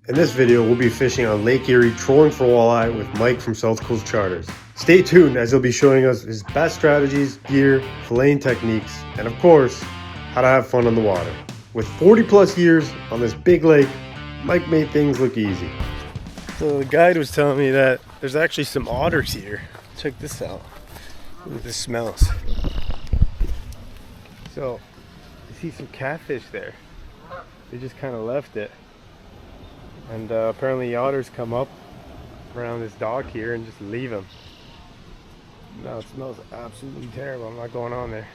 In this video, we'll be fishing on Lake Erie, trolling for walleye with Mike from South Coast Charters. Stay tuned as he'll be showing us his best strategies, gear, filleting techniques, and of course, how to have fun on the water. With 40 plus years on this big lake, Mike made things look easy. So the guide was telling me that there's actually some otters here. Check this out. Ooh, this smells. So, you see some catfish there. They just kind of left it. And apparently the otters come up around this dock here and just leave them. No, it smells absolutely terrible. I'm not going on there.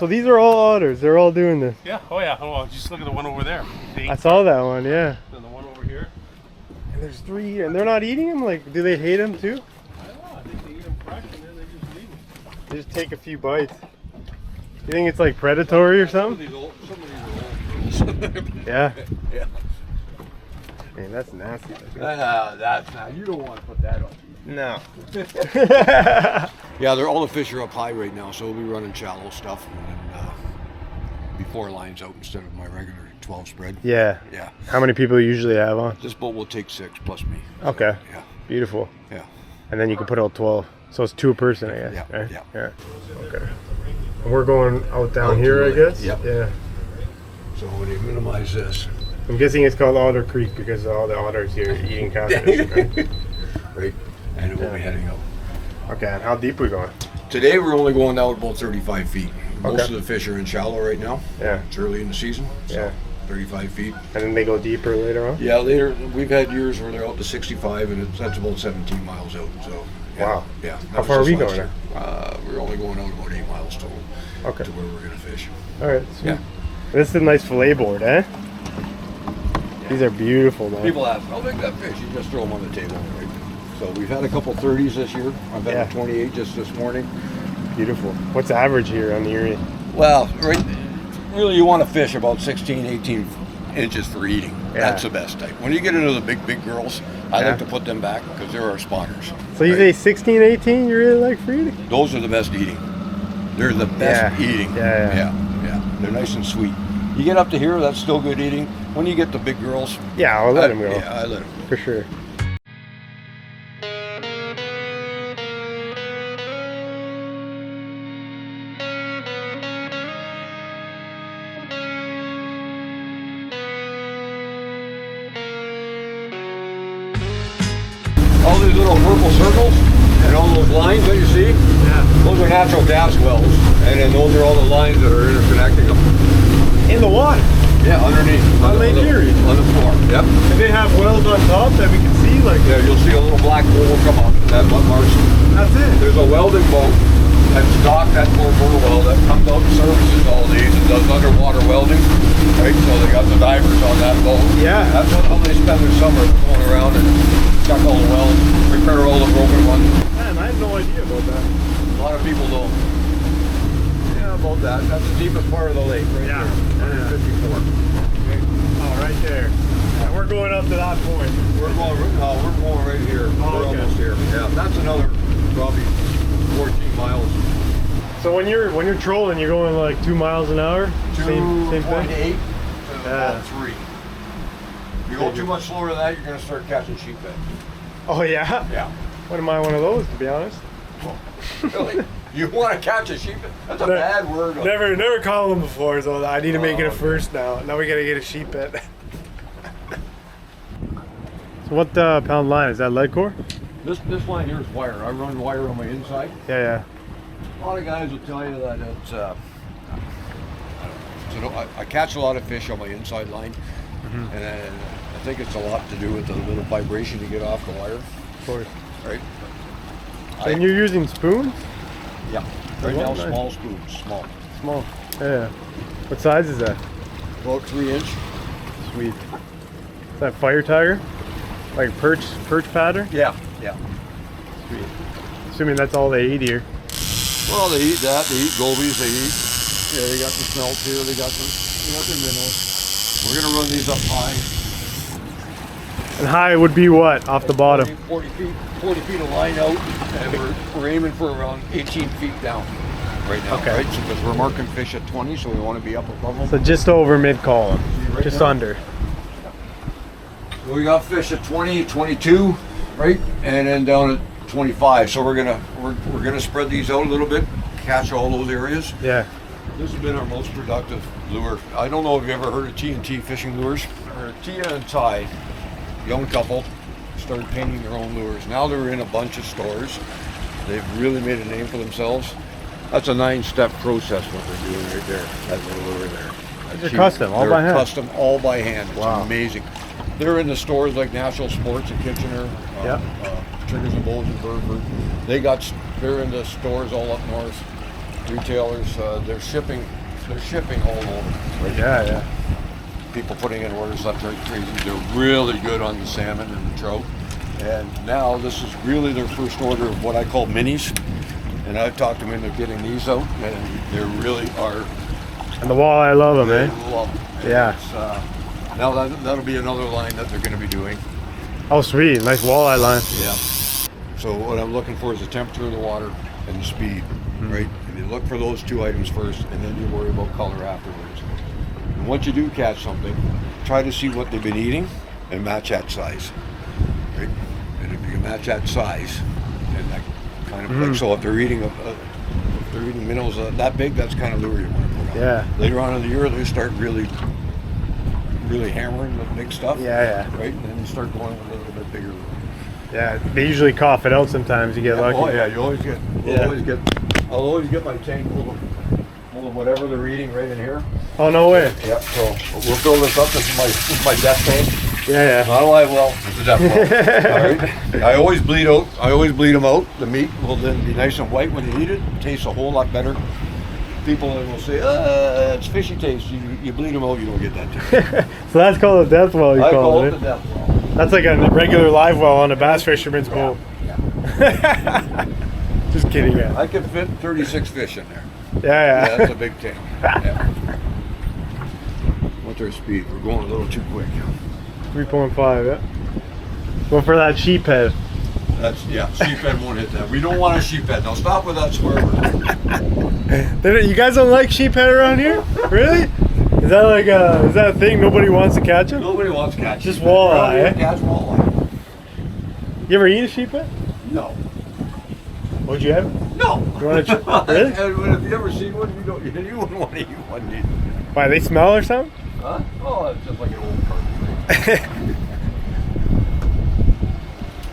So these are all otters. They're all doing this. Yeah. Oh yeah. Oh, just look at the one over there. I saw that one. Yeah. And the one over here. And there's 3 here, and they're not eating them. Like, do they hate them too? I don't know. I think they eat them fresh and then they just leave them. They just take a few bites. You think it's like predatory or something? Some of these are old. Yeah. Yeah. Man, that's nasty. That's not. You don't want to put that on. No. Yeah, all the fish are up high right now, so we'll be running shallow stuff and before lines out instead of my regular 12 spread. Yeah. Yeah. How many people you usually have on? This boat will take 6 plus me. So, Okay. yeah. Beautiful. Yeah. And then you can put out 12. So it's 2 a person, I guess. Yeah. Right? Yeah. Okay. And we're going out down here, I guess? Yep. Yeah. So when you minimize this. I'm guessing it's called Otter Creek because all the otters here eating catfish, right? Right. And it will be heading out. Okay, and how deep are we going? Today we're only going down about 35 feet. Most Okay. of the fish are in shallow right now. Yeah. It's early in the season. So Yeah. 35 feet. And then they go deeper later on? Yeah, later we've had years where they're out to 65 and that's about 17 miles out. So yeah, Wow. Yeah. How far are we going year. We're only going out about 8 miles total. Okay. To where we're gonna fish. All right. Sweet. Yeah. This is a nice fillet board, eh? These are beautiful, man. People ask, how big that fish? You just throw them on the table. Right? So we've had a couple 30s this year. I've had a 28 just this morning. Beautiful. What's average here on the Erie? Well, really you want to fish about 16, 18 inches for eating. Yeah. That's the best type. When you get into the big girls, I like to put them back because they're our spawners. So you say 16, 18 you really like for eating? Those are the best eating. They're the best eating. Yeah. They're nice and sweet. You get up to here, that's still good eating. When you get the big girls, Yeah, I'll let them go. Yeah, I let them. For sure. All these little purple circles and all those lines that you see, those are natural gas wells. And then those are all the lines that are interconnecting them. In the water? Yeah, underneath. On Lake Erie? On the floor, yep. And they have wells on top that we can see, like... Yeah, you'll see a little black hole come up. That's what marks it. That's it? There's a welding boat that's docked at Fort well that comes out and services all these and does underwater welding. Right, so they got the divers on that boat. Yeah. That's how they spend their summer, going around and check all the wells, repair all the broken ones. Man, I had no idea about that. A lot of people don't. Yeah, about that. That's the deepest part of the lake, right there. 154. Okay. Oh, right there. And we're going up to that point. We're going right here. Oh, we're okay. almost here. Yeah, that's another probably 14 miles. So when you're trolling, you're going like 2 miles an hour? Same thing? 2.8 to Yeah. about 3. You go too much slower than that, you're going to start catching sheephead. Oh, yeah? Yeah. What am I one of those, to be honest? Really? You want to catch a sheephead? That's a bad word. Never caught them before, so I need to make it a first now. Now we gotta get a sheep head. So what pound line? Is that lead core? This line here is wire. I run wire on my inside. Yeah. A lot of guys will tell you that it's, I catch a lot of fish on my inside line, and I think it's a lot to do with the little vibration you get off the wire. Of course. Right? And you're using spoons? Yeah. Right Oh, now, nice. small spoons. Small. Yeah. What size is that? About 3 inch. Sweet. Is that fire tiger? Like perch pattern? Yeah. Sweet. Assuming that's all they eat here. Well, they eat that. They eat gobies. They eat. Yeah, they got the smelts here. They got their minnows. We're gonna run these up high. And high would be what? Off the bottom? 40 feet of line out, and we're aiming for around 18 feet down right now. Okay. Right, so because we're marking fish at 20, so we want to be up above them. So just over mid column. Right Just now? under. We got fish at 20, 22, right, and then down at 25. So we're gonna spread these out a little bit, catch all those areas. Yeah. This has been our most productive lure. I don't know if you ever heard of T&T fishing lures. Tia and Ty, young couple, started painting their own lures. Now they're in a bunch of stores. They've really made a name for themselves. That's a 9-step process what they're doing right there. That little lure there. They're custom, all by hand. Custom, all by hand. It's Wow. amazing. They're in the stores like National Sports in Kitchener, Triggers and Bowls in Burford. They're in the stores all up north. Retailers, they're shipping all over. Right? Yeah. People putting in orders left, right, crazy. They're really good on the salmon and the trout. And now this is really their first order of what I call minis. And I've talked them into getting these out, and they really are. And the walleye, I love them, They eh? love them. Yeah. It's, now that'll be another line that they're going to be doing. Oh, sweet. Nice walleye line. Yeah. So what I'm looking for is the temperature of the water and the speed, right? And you look for those two items first, and then you worry about color afterwards. And once you do catch something, try to see what they've been eating and match that size, right? And if you can match that size, and that kind of like, so if they're eating minnows that big, that's kind of lure you want to put on. Yeah. Later on in the year, they start really hammering the big stuff. Yeah. Right, and then you start going with a little bit bigger lure. Yeah. They usually cough it out sometimes. You get lucky. Oh yeah, you always get. I'll always get my tank full of whatever they're eating right in here. Oh, no way. Yeah. So we'll fill this up. This is my death tank. Yeah. Not a live well. It's a death well. All right. I always bleed them out. The meat will then be nice and white when you eat it. It tastes a whole lot better. People will say, it's fishy taste. You bleed them out, you don't get that taste. So that's called a death well, you I call call it. it the death well. That's like a regular live well on a bass fisherman's boat. Yeah. Just kidding, man. I can fit 36 fish in there. Yeah. That's a big tank. Yeah. What's our speed? We're going a little too quick. 3.5, yeah. Go for that sheephead. Sheephead won't hit that. We don't want a sheephead. Now stop with that swerve. You guys don't like sheephead around here? Really? Is that a thing? Nobody wants to catch them? Nobody wants to catch. Just walleye, eh? Catch walleye. You ever eat a sheephead? No. Would you ever? No. You want to? Really? And if you ever seen one, you wouldn't want to eat one either. Why, they smell or something? Huh? Oh, it's just like an old carton.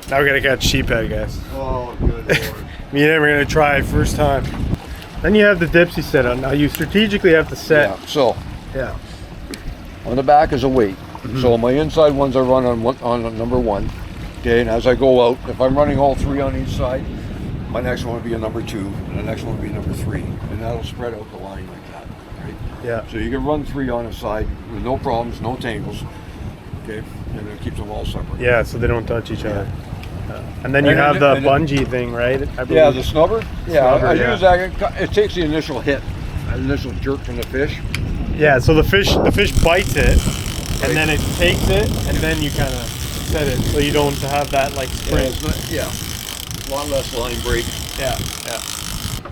Now we're gonna catch sheephead, guys. Oh, good lord. Me and him are gonna try it first time. Then you have the Dipsy set on. Now you strategically have to set. Yeah. So Yeah. on the back is a weight. So my inside ones I run on number 1. Okay, and as I go out, if I'm running all 3 on each side, my next one will be a number 2, and the next one will be number 3, and that'll spread out the line like that, right? Yeah. So you can run 3 on a side with no problems, no tangles, okay, and it keeps them all separate. Yeah, so they don't touch each other. And then you have the bungee thing, right? I believe. Yeah, the snubber. Yeah, Snubber, I yeah. use that. It takes the initial hit, an initial jerk from the fish. Yeah, so the fish bites it, and then it takes it, and then you kind of set it, so you don't have that like sprint. Yeah, a lot less line break. Yeah.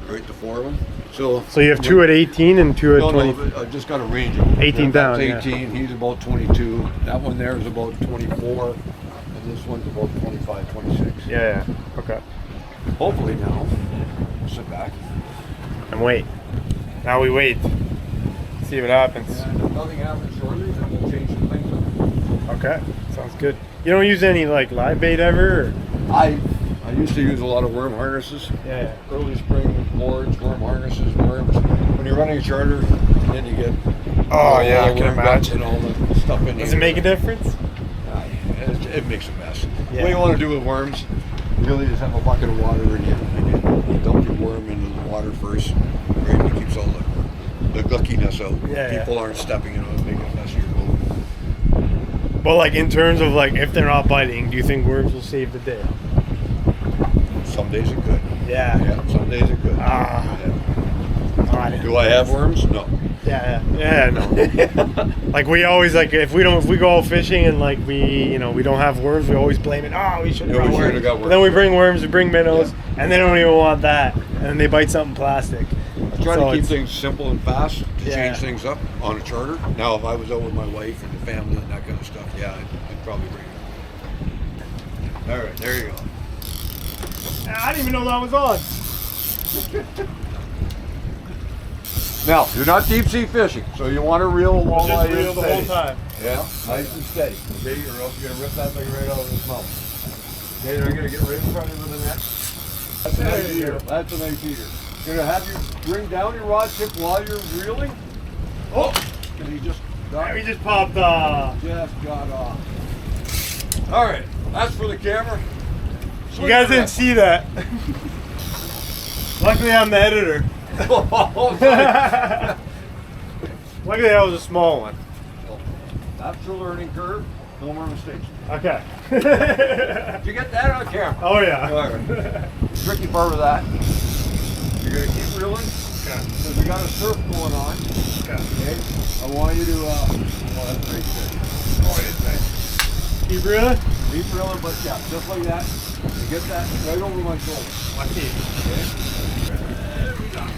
Right, the 4 of them. So So you have 2 at 18 and 2 at 20. No, I just got a range of them. 18 That's down, yeah. 18. He's about 22. That one there is about 24, and this one's about 25, 26. Yeah. Okay. Hopefully now, sit back. And wait. Now we wait. See what happens. And if nothing happens shortly, then we'll change some things up. Okay. Sounds good. You don't use any like live bait ever? Or? I used to use a lot of worm harnesses. Yeah. Early spring boards, worm harnesses, worms. When you're running a charter, then you get Oh yeah, I all the can worm guts imagine. and all the stuff in there. Does it make a difference? It makes a mess. Yeah. What you want to do with worms, really just have a bucket of water and you dump your worm into the water first, right? And it keeps all the guckiness out. Yeah, People aren't stepping in it and making a mess of your boat. Well, like in terms of like if they're not biting, do you think worms will save the day? Some days it could. Yeah. Yeah, some days it could. Ah. Yeah. Do I have worms? No. Yeah, no. Like we always like if we go out fishing and like we don't have worms, we always blame it. Oh, we should have Yeah, we got should've worms. got worms. But then we bring worms, we bring minnows, and they don't even want that, and then they bite something plastic. I try So to keep it's- things simple and fast to Yeah. change things up on a charter. Now, if I was out with my wife and the family and that kind of stuff, yeah, I'd probably bring it. All right, there you go. I didn't even know that was on. Now, you're not deep sea fishing, so you want to reel a walleye Just reel in the steady. whole time. Yeah, nice and steady. Okay, or else you're gonna rip that thing right out of his mouth. Okay, they're gonna get right in front of the net. That's a nice eater. That's a nice eater. Gonna have you bring down your rod tip while you're reeling. Oh, and he just got, We just popped off. just got off. All right, that's for the camera. You guys didn't see that. Luckily, I'm the editor. Luckily, that was a small one. That's the learning curve. No more mistakes. Okay. Did you get that on camera? Oh yeah. All right. Tricky part of that. You're gonna keep reeling because we got a surf going on. Okay. Okay. I want you to. Oh, that's very good. Oh, it's nice. Keep reeling. Keep reeling, but yeah, just like that. You get that right over my shoulder. Okay. Okay.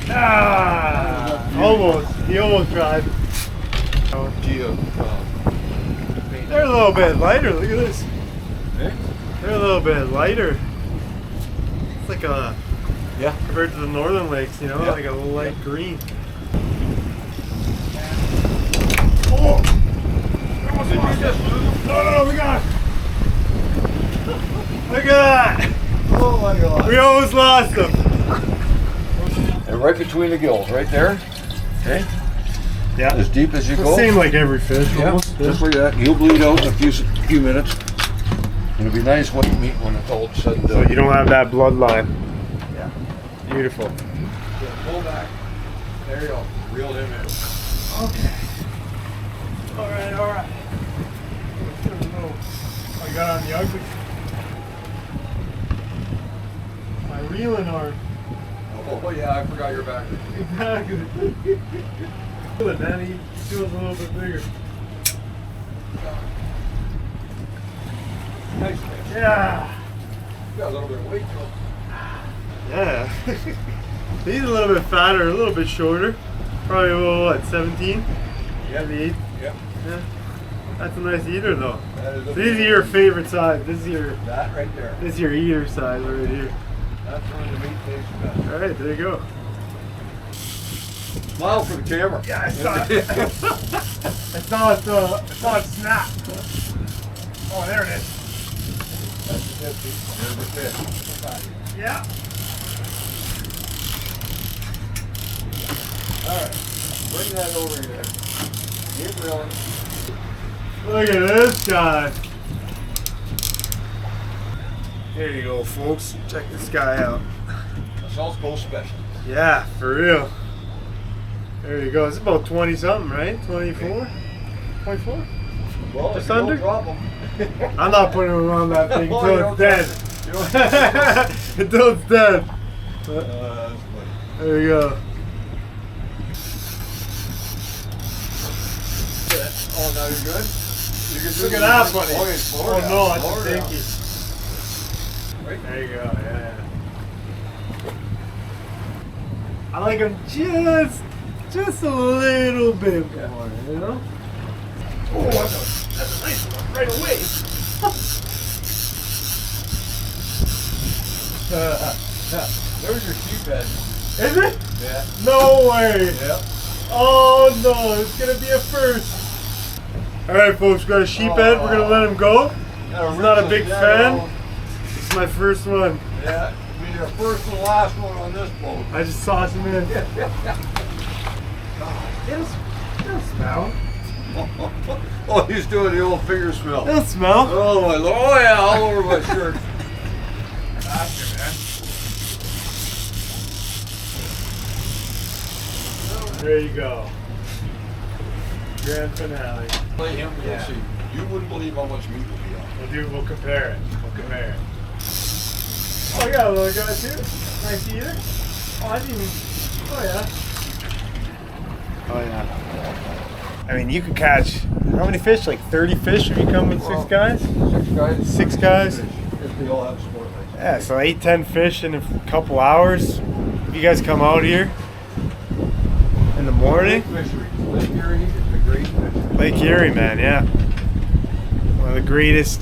Ah, almost. He almost tried. Geo. They're a little bit lighter. Look at this. Eh? They're a little bit lighter. It's like a Yeah. compared to the northern lakes, you know, Yeah. like a little light green. Oh! Did you just lose? No, we got it. Look at that. Oh my God. We almost lost him. And right between the gills, right there. Okay. Yeah. As deep as you go. Same like every fish. Yeah, Almost. just like that. He'll bleed out in a few minutes. It'll be nice white meat when it's all said and So done. you don't have that bloodline. Yeah. Beautiful. Pull back. There you go. Reel him in. Okay. All right. I got on the ugly. My reeling arm. Oh yeah, I forgot your back. Exactly. But then he feels a little bit bigger. Nice fish. Yeah. You got a little bit of weight to him. Yeah. He's a little bit fatter, a little bit shorter. Probably what, 17? Yeah. Maybe 8. Yeah. Yeah. That's a nice eater though. That is a These are your favorite size. This is your right there. eater size right here. That's when the meat tastes best. Alright, there you go. Smile for the camera. Yeah, I saw it. It's not snap. Oh, there it is. That's the Dipsy. There's the fish. Yeah. Alright. Bring that over here. Keep reeling. Look at this guy. There you go, folks. Check this guy out. A South Coast special. Yeah, for real. There you go. It's about 20 something, right? 24? 24? Well, Just if you don't under? drop 'em. I'm not putting him on that thing Oh, until you it's don't dead. Until it's dead. That's funny. There you go. Oh, now you're good? You can Look at that, buddy. Oh, it's Oh forward no, down, that's forward a down. dinky. Right? There you go, yeah. I like him just a little bit more, you know? Oh, that's a nice one right away. There's your sheephead. Is it? Yeah. No way! Yep. Oh no, it's gonna be a first. Alright folks, got a sheephead, we're gonna let him go. He's not a big fan. This is my first one. Yeah, it'll be your first and last one on this boat. I just tossed him in. It'll smell. Oh, he's doing the old finger smell. It'll smell. Oh my lord! Oh yeah, all over my shirt. Gotcha, man. There you go. Grand finale. Play him, you'll Yeah. see. You wouldn't believe how much meat will be on. We'll compare it. Oh, I got a little guy too. Nice eater. Oh, I didn't even. Oh yeah. Oh yeah. I mean, you could catch how many fish? Like 30 fish if you come with 6 guys? 6 guys. 6 guys? If they all have sport legs. Yeah, so 8-10 fish in a couple hours. If you guys come out here in the morning. Lake Erie is a great fishery. Lake Erie, man, yeah. One of the greatest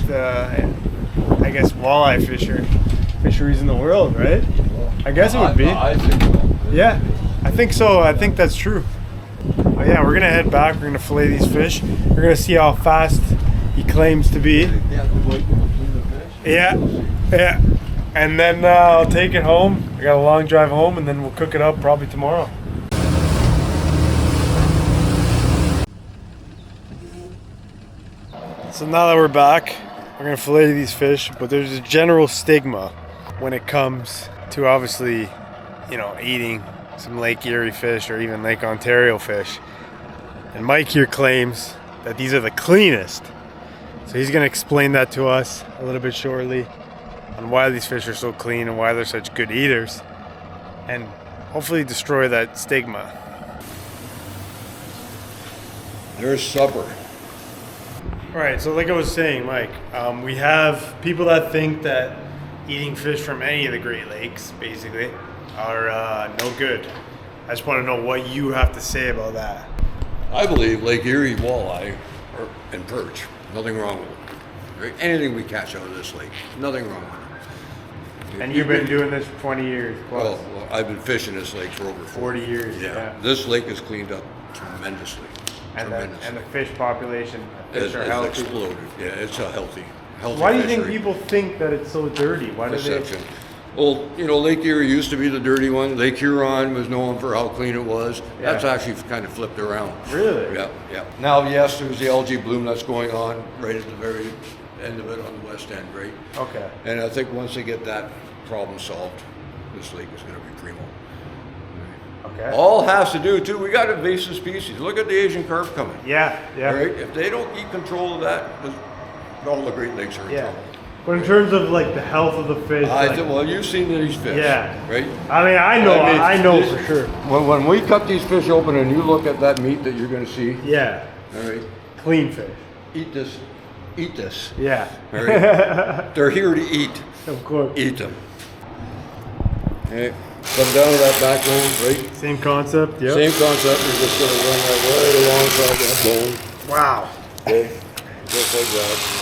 I guess, walleye fisheries in the world, right? I guess it would be. I think so. Yeah, I think so. I think that's true. But yeah, we're gonna head back. We're gonna fillet these fish. We're gonna see how fast he claims to be. Yeah, yeah. And then I'll take it home. I got a long drive home, and then we'll cook it up probably tomorrow. So now that we're back, we're gonna fillet these fish, but there's a general stigma when it comes to obviously, you know, eating some Lake Erie fish or even Lake Ontario fish. And Mike here claims that these are the cleanest. So he's gonna explain that to us a little bit shortly on why these fish are so clean and why they're such good eaters, and hopefully destroy that stigma. There's supper. All right, so like I was saying, Mike, we have people that think that eating fish from any of the Great Lakes, basically, are no good. I just want to know what you have to say about that. I believe Lake Erie walleye and perch, nothing wrong with them. Right? Anything we catch out of this lake, nothing wrong with them. And you've been doing this for 20 years plus. Well, I've been fishing this lake for over 40 years. Yeah. This lake is cleaned up tremendously. And the fish population, fish are healthy. Exploded. Yeah, it's a healthy Why do you think fishery. people think that it's so dirty? Why do they? Perception. Well, you know, Lake Erie used to be the dirty one. Lake Huron was known for how clean it was. Yeah. That's actually kind of flipped around. Really? Yeah, yeah. Now, yes, there's the algae bloom that's going on right at the very end of it on the west end, right? Okay. And I think once they get that problem solved, this lake is going to be primo. Okay. All has to do, too, we got invasive species. Look at the Asian carp coming. Yeah, yeah. All right? If they don't keep control of that, all the Great Lakes are in Yeah. trouble. But in terms of like the health of the fish, like, Well, you've seen these fish, Yeah. right? I mean, I know for sure. When we cut these fish open and you look at that meat that you're going to see, Yeah, all right, clean fish. eat this, eat this. Yeah. All right? They're here to eat. Of course. Eat them. Okay, come down to that backbone, right? Same concept. Yep. Same concept. You're just going to run that right alongside that bone. Wow. Okay, just like that.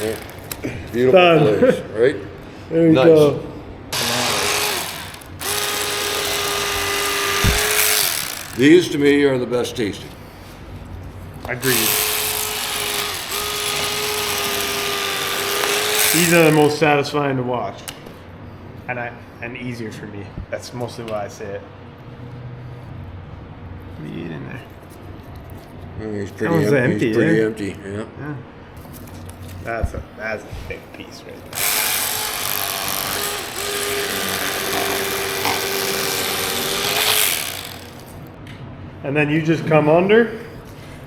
Yeah. Beautiful Done. place, right? There you Nice. go. These to me are the best tasting. Agreed. These are the most satisfying to watch, and easier for me. That's mostly why I say it. What do you eat in there? He's That one's empty, He's pretty yeah. empty, yeah. Yeah. That's a big piece right there. And then you just come under,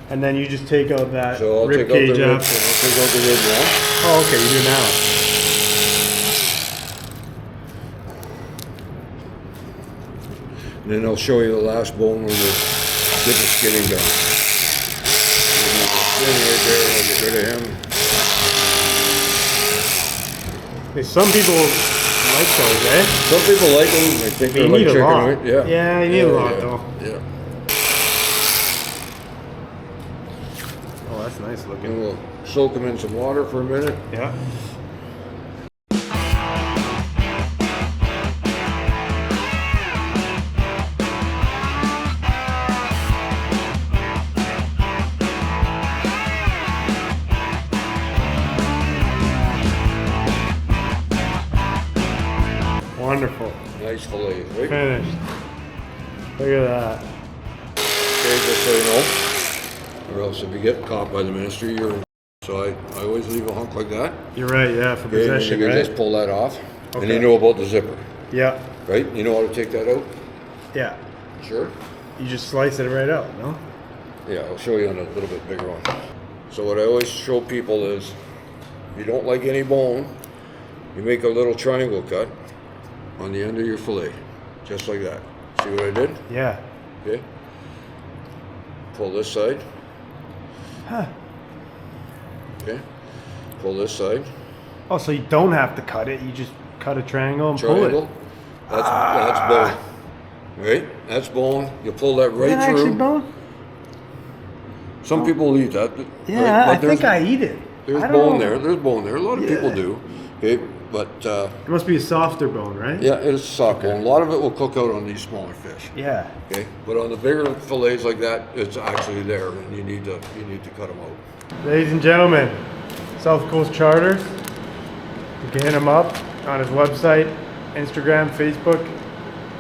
and then you just take out that So I'll rib take out the cage rib, out. I'll take out the rib now. Oh, okay, you do now. And then I'll show you the last bone where you get the skinning done. Skin right there, I'll get rid of him. Hey, some people like those, eh? Some people like them, they think You they're like need a chicken, lot. right? Yeah. Yeah, you need a lot, yeah. though. Yeah. Oh, that's nice And looking. we'll soak them in some water for a minute. Yeah. Wonderful. Nice fillet, right? Finished. Look at that. Okay, just so you know. Or else if you get caught by the ministry, you're in. So I always leave a hunk like that. You're right, yeah, for Okay, and possession, you can right? just pull that off. And Okay. you know about the zipper, Yeah, right? You know how to take that out? yeah. Sure. You just slice it right out, no? Yeah, I'll show you on a little bit bigger one. So what I always show people is, if you don't like any bone, you make a little triangle cut on the end of your fillet, just like that. See what I did? Yeah. Okay. Pull this side. Huh. Okay. Pull this side. Oh, so you don't have to cut it. You just cut a triangle and Triangle. pull it. That's bone. Right? That's bone. You pull that Is right that actually through. bone? Some people eat that. Yeah, but I think I eat it. There's I don't bone know. there. There's bone there. A lot of people Yeah. do. Okay, but It must be a softer bone, right? yeah, it's soft bone. A lot of it will cook out on these smaller fish. Yeah. Okay, but on the bigger fillets like that, it's actually there, and you need to cut them out. Ladies and gentlemen, South Coast Charters. You can hit him up on his website, Instagram, Facebook.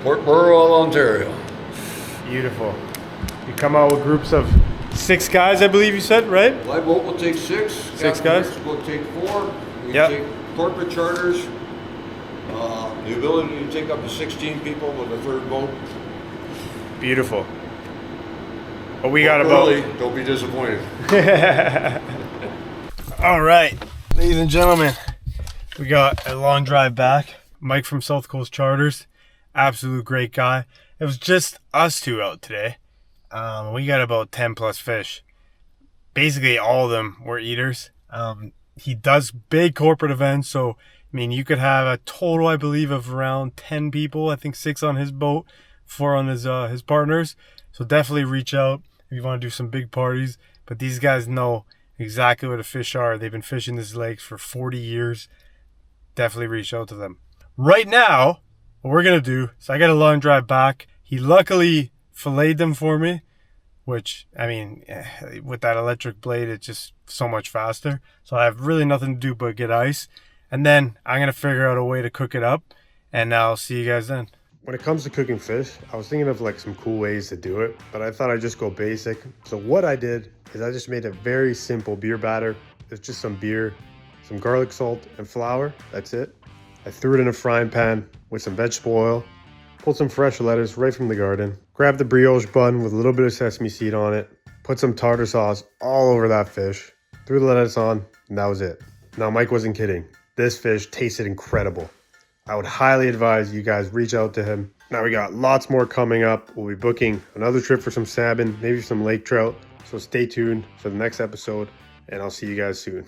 Port Burwell, Ontario. Beautiful. You come out with groups of 6 guys, I believe you said, right? My boat will take 6. Six guys? Will take 4. We Yep. take corporate charters. The ability to take up to 16 people with a third boat. Beautiful. But we got about... Early, don't be disappointed. All right, ladies and gentlemen, we got a long drive back. Mike from South Coast Charters, absolute great guy. It was just us 2 out today. We got about 10 plus fish. Basically, all of them were eaters. He does big corporate events, so I mean, you could have a total, I believe, of around 10 people. I think 6 on his boat, 4 on his partners. So definitely reach out if you want to do some big parties. But these guys know exactly where the fish are. They've been fishing these lakes for 40 years. Definitely reach out to them. Right now, what we're going to do, so I got a long drive back. He luckily filleted them for me, which, I mean, with that electric blade, it's just so much faster. So I have really nothing to do but get ice. And then I'm going to figure out a way to cook it up. And I'll see you guys then. When it comes to cooking fish, I was thinking of like some cool ways to do it, but I thought I'd just go basic. So what I did is I just made a very simple beer batter. It's just some beer, some garlic salt, and flour. That's it. I threw it in a frying pan with some vegetable oil, pulled some fresh lettuce right from the garden, grabbed the brioche bun with a little bit of sesame seed on it, put some tartar sauce all over that fish, threw the lettuce on, and that was it. Now, Mike wasn't kidding. This fish tasted incredible. I would highly advise you guys reach out to him. Now we got lots more coming up. We'll be booking another trip for some salmon, maybe some lake trout. So stay tuned for the next episode, and I'll see you guys soon.